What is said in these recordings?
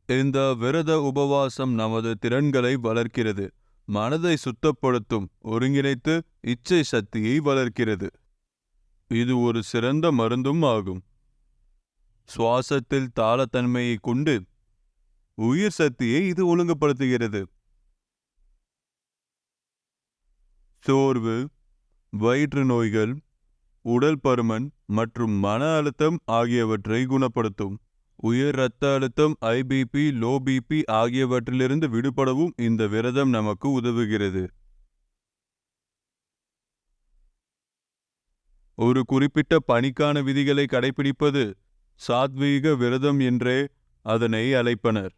இந்த விரத உபவாசம் நமது திறன்களை வளர்க்கிறது, மனதை சுத்தப்படுத்தும், ஒருங்கிணைத்து இச்சை சக்தியை வளர்க்கிறது. இது ஒரு சிறந்த மருந்தும் ஆகும். சுவாசத்தில் தாளத்தன்மையை கொண்டு உயிர் சக்தியை இது ஒழுங்குபடுத்துகிறது. சோர்வு, வயிற்று நோய்கள், உடல் பருமன் மற்றும் மன அழுத்தம் ஆகியவற்றை குணப்படுத்தும். உயர் இரத்த அழுத்தம், ஐபிபி, லோ பிபி ஆகியவற்றிலிருந்து விடுபடவும் இந்த விரதம் நமக்கு உதவுகிறது. ஒரு குறிப்பிட்ட பணிக்கான விதிகளை கடைபிடிப்பது சாத்வீக விரதம் என்றே அதனை அழைப்பனர்.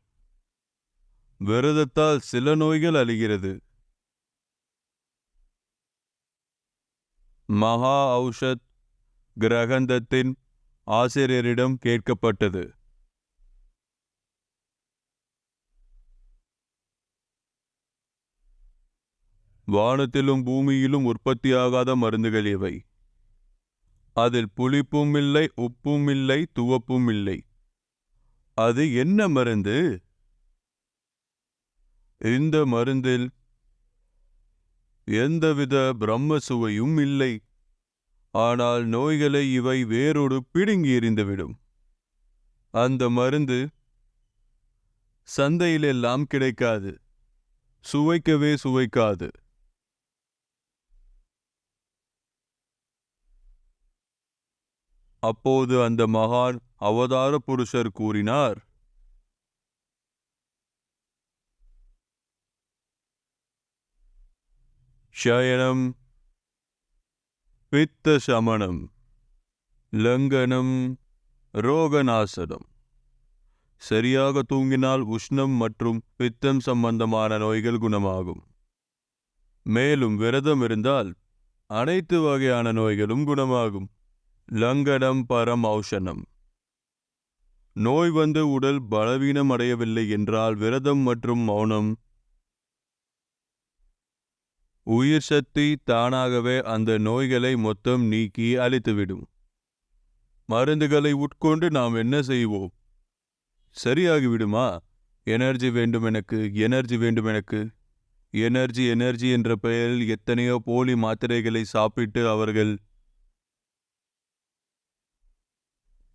விரதத்தால் சில நோய்கள் அழிகிறது. மகா ஔஷத் கிரகந்தத்தின் ஆசிரியரிடம் கேட்கப்பட்டது. வானத்திலும் பூமியிலும் உற்பத்தியாகாத மருந்துகள் எவை? அதில் புளிப்பும் இல்லை, உப்பும் இல்லை, துவப்பும் இல்லை. அது என்ன மருந்து? இந்த மருந்தில் எந்தவித பிரம்ம சுவையும் இல்லை. ஆனால் நோய்களை இவை வேரோடு பிடுங்கி எறிந்துவிடும். அந்த மருந்து சந்தையிலெல்லாம் கிடைக்காது, சுவைக்கவே சுவைக்காது. அப்போது அந்த மகான் அவதார புருஷர் கூறினார், ஷயனம் பித்த சமனம், லங்கனம் ரோகநாசனம். சரியாக தூங்கினால் உஷ்ணம் மற்றும் பித்தம் சம்பந்தமான நோய்கள் குணமாகும். மேலும் விரதம் இருந்தால் அனைத்து வகையான நோய்களும் குணமாகும். லங்கனம் பரம் ஔஷணம். நோய் வந்து உடல் பலவீனம் அடையவில்லை என்றால் விரதம் மற்றும் மௌனம், உயிர் சக்தி தானாகவே அந்த நோய்களை மொத்தம் நீக்கி அழித்துவிடும். மருந்துகளை உட்கொண்டு நாம் என்ன செய்வோம்? சரியாகிவிடுமா? எனர்ஜி வேண்டும் எனக்கு, எனர்ஜி வேண்டும் எனக்கு. எனர்ஜி எனர்ஜி என்ற பெயரில் எத்தனையோ போலி மாத்திரைகளை சாப்பிட்டு அவர்கள்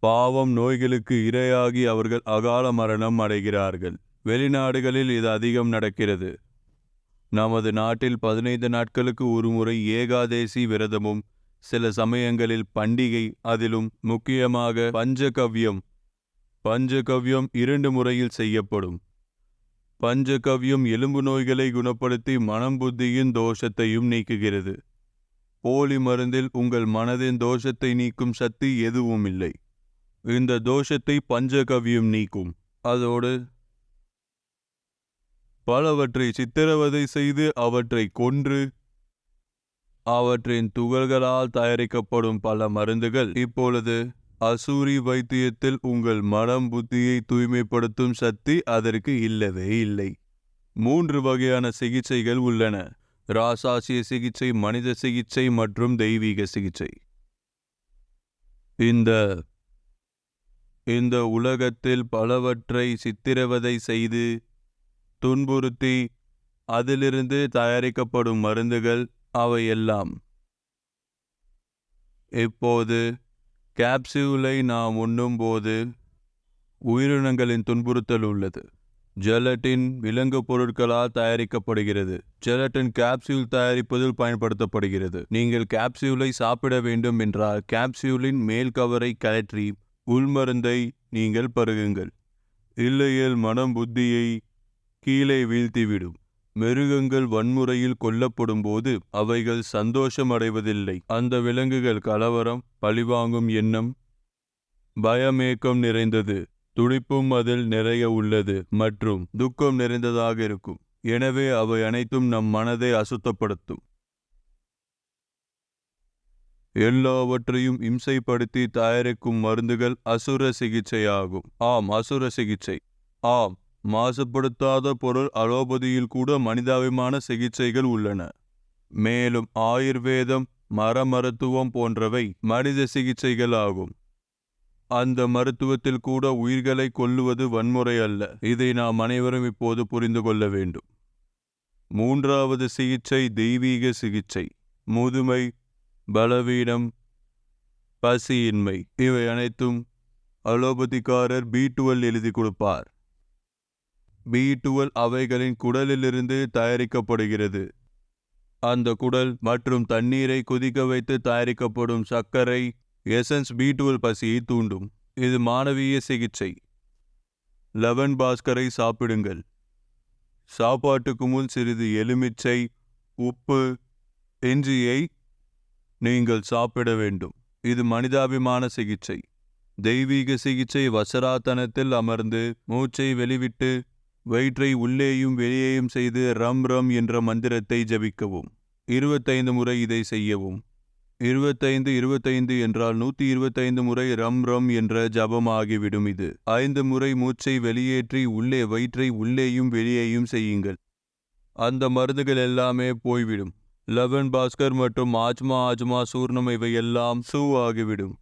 பாவம் நோய்களுக்கு இரையாகி அவர்கள் அகால மரணம் அடைகிறார்கள். வெளிநாடுகளில் இது அதிகம் நடக்கிறது. நமது நாட்டில் 15 நாட்களுக்கு ஒரு முறை ஏகாதேசி விரதமும், சில சமயங்களில் பண்டிகை, அதிலும் முக்கியமாக பஞ்சகவ்யம். பஞ்சகவ்யம் 2 முறையில் செய்யப்படும். பஞ்சகவ்யம் எலும்பு நோய்களை குணப்படுத்தி மனம் புத்தியின் தோஷத்தையும் நீக்குகிறது. போலி மருந்தில் உங்கள் மனதின் தோஷத்தை நீக்கும் சக்தி எதுவும் இல்லை. இந்த தோஷத்தை பஞ்சகவ்யம் நீக்கும். அதோடு பலவற்றை சித்திரவதை செய்து அவற்றை கொன்று அவற்றின் துகள்களால் தயாரிக்கப்படும் பல மருந்துகள். இப்பொழுது அசூரி வைத்தியத்தில் உங்கள் மனம் புத்தியை தூய்மைப்படுத்தும் சக்தி அதற்கு இல்லவே இல்லை. 3 வகையான சிகிச்சைகள் உள்ளன: ராசாசிய சிகிச்சை, மனித சிகிச்சை மற்றும் தெய்வீக சிகிச்சை. இந்த உலகத்தில் பலவற்றை சித்திரவதை செய்து துன்புறுத்தி அதிலிருந்து தயாரிக்கப்படும் மருந்துகள் அவையெல்லாம். இப்போது கேப்சியூலை நாம் உண்ணும் போது உயிரினங்களின் துன்புறுத்தல் உள்ளது. ஜெலட்டின் விலங்கு பொருட்களால் தயாரிக்கப்படுகிறது. ஜெலட்டின் கேப்சியூல் தயாரிப்பதில் பயன்படுத்தப்படுகிறது. நீங்கள் கேப்சியூலை சாப்பிட வேண்டும் என்றால் கேப்சியூலின் மேல் கவரை கழற்றி உள்மருந்தை நீங்கள் பருகுங்கள். இல்லையேல் மனம் புத்தியை கீழே வீழ்த்திவிடும். மிருகங்கள் வன்முறையில் கொல்லப்படும் போது அவைகள் சந்தோஷம் அடைவதில்லை. அந்த விலங்குகள் கலவரம், பழிவாங்கும் எண்ணம், பயமேக்கம் நிறைந்தது. துடிப்பும் அதில் நிறைய உள்ளது மற்றும் துக்கம் நிறைந்ததாக இருக்கும். எனவே அவை அனைத்தும் நம் மனதை அசுத்தப்படுத்தும். எல்லாவற்றையும் இம்சைப்படுத்தி தயாரிக்கும் மருந்துகள் அசுர சிகிச்சையாகும். ஆம், அசுர சிகிச்சை. ஆம், மாசுபடுத்தாத பொருள் அலோபதியில் கூட மனிதாபிமான சிகிச்சைகள் உள்ளன. மேலும் ஆயுர்வேதம், மரமருத்துவம் போன்றவை மனித சிகிச்சைகள் ஆகும். அந்த மருத்துவத்தில் கூட உயிர்களை கொல்லுவது வன்முறை அல்ல. இதை நாம் அனைவரும் இப்போது புரிந்து கொள்ள வேண்டும். 3வது சிகிச்சை தெய்வீக சிகிச்சை. முதுமை, பலவீனம், பசியின்மை இவை அனைத்தும் அலோபதிக்காரர் B12 எழுதி கொடுப்பார். B12 அவைகளின் குடலிலிருந்து தயாரிக்கப்படுகிறது. அந்த குடல் மற்றும் தண்ணீரை கொதிக்க வைத்து தயாரிக்கப்படும் சர்க்கரை எசன்ஸ் B12 பசியை தூண்டும். இது மானவீய சிகிச்சை. லவன் பாஸ்கரை சாப்பிடுங்கள். சாப்பாட்டுக்கு முன் சிறிது எலுமிச்சை, உப்பு, இஞ்சியை நீங்கள் சாப்பிட வேண்டும். இது மனிதாபிமான சிகிச்சை. தெய்வீக சிகிச்சை வசராத்தனத்தில் அமர்ந்து மூச்சை வெளிவிட்டு வயிற்றை உள்ளேயும் வெளியேயும் செய்து ரம் ரம் என்ற மந்திரத்தை ஜபிக்கவும். 25 முறை இதை செய்யவும். 25 என்றால் 125 முறை ரம் ரம் என்ற ஜபம் ஆகிவிடும். இது 5 முறை மூச்சை வெளியேற்றி உள்ளே வயிற்றை உள்ளேயும் வெளியேயும் செய்யுங்கள். அந்த மருந்துகள் எல்லாமே போய்விடும். லவன் பாஸ்கர் மற்றும் ஆஜ்மா சூர்ணம் இவையெல்லாம் ஆகிவிடும்.